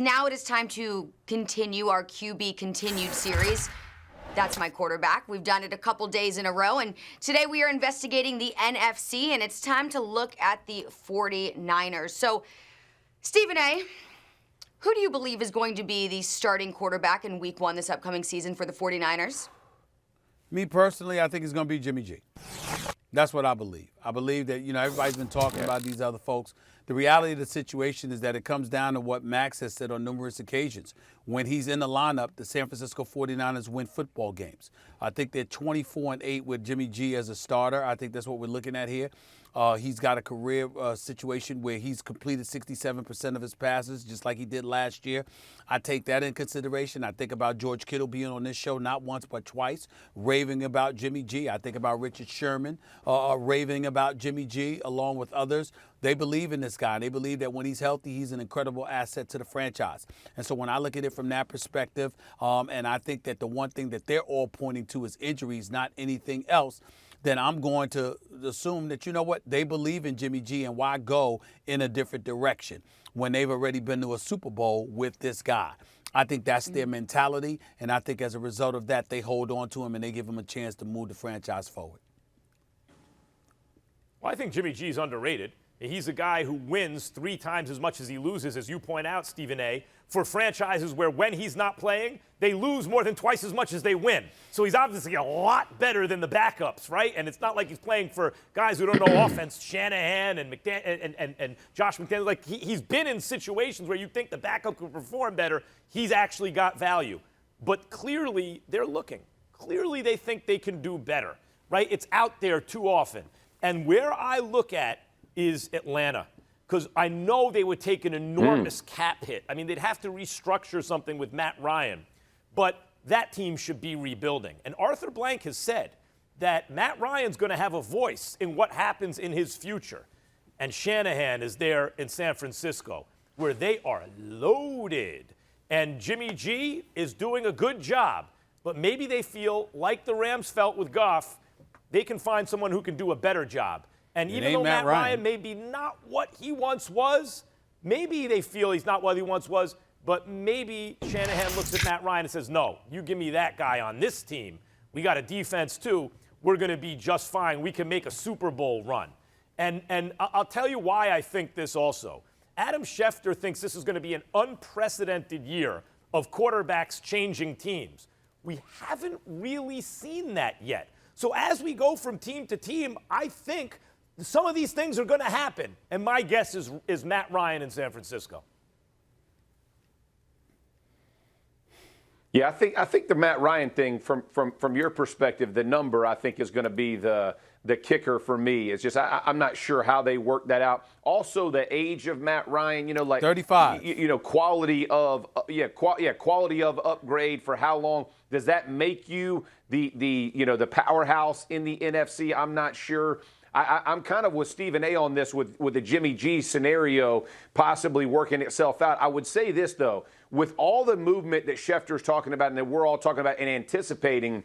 Now it is time to continue our QB continued series. That's my quarterback. We've done it a couple days in a row, and today we are investigating the NFC, and it's time to look at the 49ers. So, Stephen A., who do you believe is going to be the starting quarterback in Week 1 this upcoming season for the 49ers? Me personally, I think it's going to be Jimmy G. That's what I believe. I believe that, everybody's been talking about these other folks. The reality of the situation is that it comes down to what Max has said on numerous occasions. When he's in the lineup, the San Francisco 49ers win football games. I think they're 24-8 with Jimmy G as a starter. I think that's what we're looking at here. He's got a career situation where he's completed 67% of his passes, just like he did last year. I take that in consideration. I think about George Kittle being on this show not once but twice, raving about Jimmy G. I think about Richard Sherman raving about Jimmy G, along with others. They believe in this guy. They believe that when he's healthy, he's an incredible asset to the franchise. And so when I look at it from that perspective, and I think that the one thing that they're all pointing to is injuries, not anything else, then I'm going to assume that, they believe in Jimmy G, and why go in a different direction when they've already been to a Super Bowl with this guy. I think that's their mentality, and I think as a result of that, they hold on to him and they give him a chance to move the franchise forward. Well, I think Jimmy G is underrated. He's a guy who wins 3 times as much as he loses, as you point out, Stephen A., for franchises where when he's not playing, they lose more than twice as much as they win. So he's obviously a lot better than the backups, right? And it's not like he's playing for guys who don't know offense, Shanahan and and Josh McDaniels. Like he's been in situations where you think the backup could perform better. He's actually got value. But clearly they're looking. Clearly they think they can do better, right? It's out there too often. And where I look at is Atlanta, because I know they would take an enormous cap hit. I mean, they'd have to restructure something with Matt Ryan, but that team should be rebuilding. And Arthur Blank has said that Matt Ryan's going to have a voice in what happens in his future. And Shanahan is there in San Francisco, where they are loaded. And Jimmy G is doing a good job, but maybe they feel like the Rams felt with Goff, they can find someone who can do a better job. And even though Matt Ryan may be not what he once was, maybe they feel he's not what he once was, but maybe Shanahan looks at Matt Ryan and says, no, you give me that guy on this team. We got a defense too. We're going to be just fine. We can make a Super Bowl run. And I'll tell you why I think this also. Adam Schefter thinks this is going to be an unprecedented year of quarterbacks changing teams. We haven't really seen that yet. So as we go from team to team, I think some of these things are going to happen, and my guess is Matt Ryan in San Francisco. Yeah, I think the Matt Ryan thing, from your perspective, the number I think is going to be the kicker for me. It's just I'm not sure how they work that out. Also, the age of Matt Ryan, like 35. Quality of quality of upgrade for how long does that make you the powerhouse in the NFC? I'm not sure. I'm kind of with Stephen A. on this with the Jimmy G scenario possibly working itself out. I would say this, though, with all the movement that Schefter's talking about and that we're all talking about and anticipating,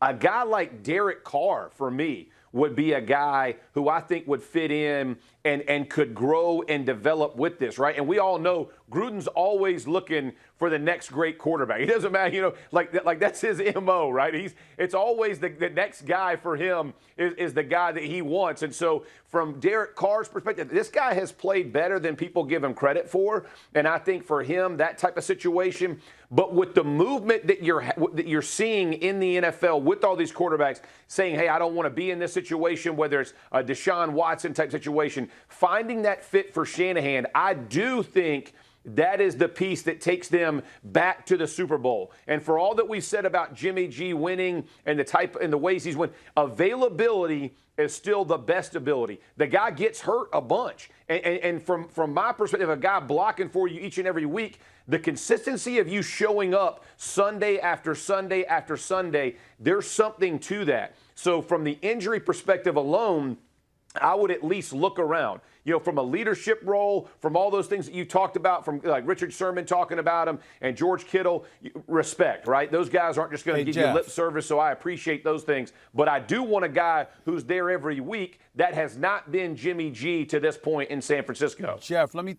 a guy like Derek Carr, for me, would be a guy who I think would fit in and could grow and develop with this, right? And we all know Gruden's always looking for the next great quarterback. It doesn't matter, like that's his MO, right? It's always the next guy for him is the guy that he wants. And so from Derek Carr's perspective, this guy has played better than people give him credit for. And I think for him, that type of situation, but with the movement that you're seeing in the NFL with all these quarterbacks saying, hey, I don't want to be in this situation, whether it's a Deshaun Watson type situation, finding that fit for Shanahan, I do think that is the piece that takes them back to the Super Bowl. And for all that we've said about Jimmy G winning and the ways he's won, availability is still the best ability. The guy gets hurt a bunch. And from my perspective, a guy blocking for you each and every week, the consistency of you showing up Sunday after Sunday after Sunday, there's something to that. So from the injury perspective alone, I would at least look around. from a leadership role, from all those things that you talked about, from like Richard Sherman talking about him and George Kittle, respect, right? Those guys aren't just going to give you lip service, so I appreciate those things. But I do want a guy who's there every week. That has not been Jimmy G to this point in San Francisco. Jeff, let me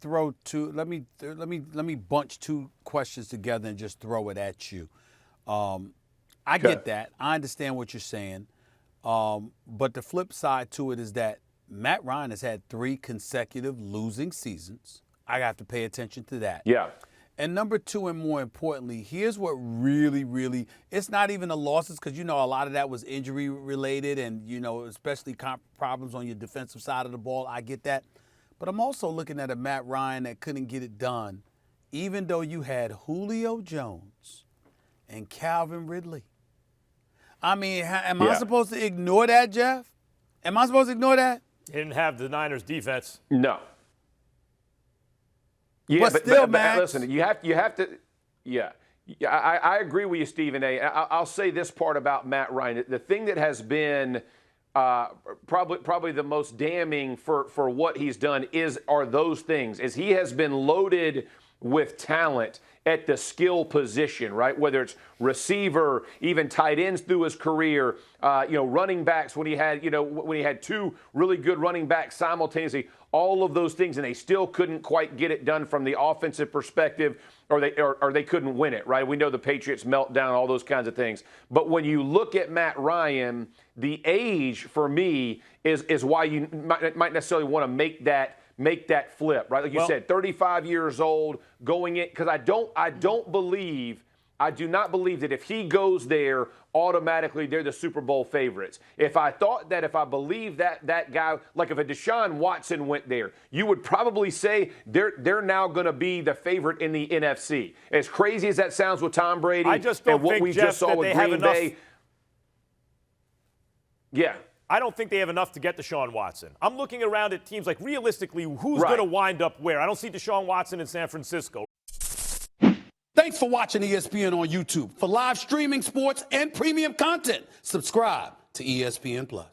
bunch two questions together and just throw it at you. I get that. I understand what you're saying. But the flip side to it is that Matt Ryan has had 3 consecutive losing seasons. I have to pay attention to that. Yeah. And number 2, and more importantly, here's what really, it's not even the losses, because, a lot of that was injury related and, especially problems on your defensive side of the ball. I get that. But I'm also looking at a Matt Ryan that couldn't get it done, even though you had Julio Jones and Calvin Ridley. I mean, am I supposed to ignore that, Jeff? Am I supposed to ignore that? He didn't have the Niners defense. No. Yeah, but still, Max. Listen, you have to. Yeah, I agree with you, Stephen A. I'll say this part about Matt Ryan. The thing that has been probably the most damning for what he's done are those things. Is he has been loaded with talent at the skill position, right? Whether it's receiver, even tight ends through his career, running backs when he had 2 really good running backs simultaneously, all of those things, and they still couldn't quite get it done from the offensive perspective, or they couldn't win it, right? We know the Patriots meltdown, all those kinds of things. But when you look at Matt Ryan, the age for me is why you might necessarily want to make that flip, right? Like you said, 35 years old, going in, because I do not believe that if he goes there, automatically they're the Super Bowl favorites. If I believe that guy, like if a Deshaun Watson went there, you would probably say they're now going to be the favorite in the NFC. As crazy as that sounds with Tom Brady and what we just saw with Green Bay. Yeah. I don't think they have enough to get Deshaun Watson. I'm looking around at teams like, realistically, who's going to wind up where? I don't see Deshaun Watson in San Francisco. Thanks for watching ESPN on YouTube. For live streaming sports and premium content, subscribe to ESPN+.